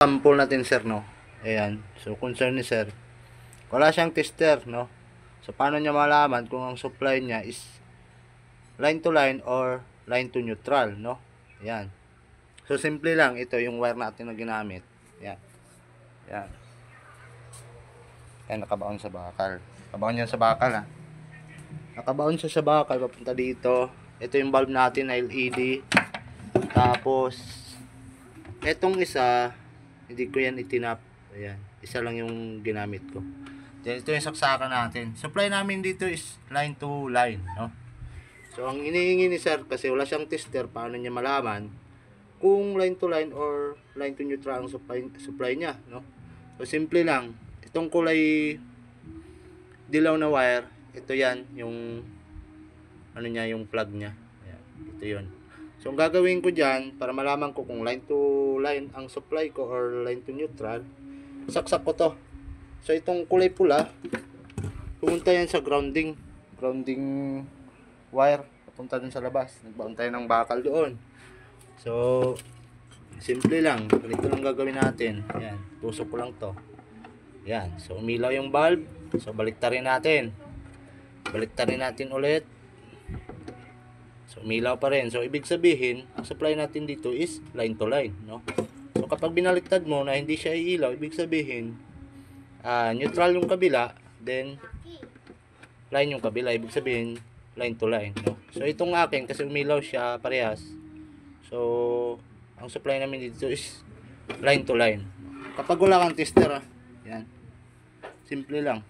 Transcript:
Sample natin sir, no. Ayan. So concern ni sir, wala siyang tester, no. So paano niya malaman kung ang supply niya is line to line or line to neutral, no. Ayan. So simple lang, ito yung wire natin na ginamit. Ayan. Ayan. Ayan, nakabaon sa bakal. Nakabaon yan sa bakal, ha. Nakabaon siya sa bakal papunta dito. Ito yung bulb natin na LED. Tapos etong isa, hindi ko yan itinap. Ayan, isa lang yung ginamit ko. Then ito yung saksakan natin. Supply namin dito is line to line, no. So ang inihingi ni sir, kasi wala siyang tester, paano niya malaman kung line to line or line to neutral ang supply niya, no. So simple lang, itong kulay dilaw na wire, ito yan yung ano niya, yung plug niya. Ayan, ito yun. So ang gagawin ko dyan, para malaman ko kung line to line ang supply ko or line to neutral, saksak ko to. So itong kulay pula, pumunta yan sa grounding wire, papunta dun sa labas. Nagbaon tayo ng bakal doon. So simple lang, ganito lang gagawin natin. Ayan, tusok ko lang to. Ayan, so umilaw yung bulb. So baliktarin natin ulit. So umilaw pa rin. So ibig sabihin, ang supply natin dito is line to line, no. So kapag binaliktad mo na hindi siya iilaw, ibig sabihin neutral yung kabila, then line yung kabila, ibig sabihin line to line, no. So itong akin, kasi umilaw siya parehas, so ang supply namin dito is line to line. Kapag wala kang tester, yan, simple lang.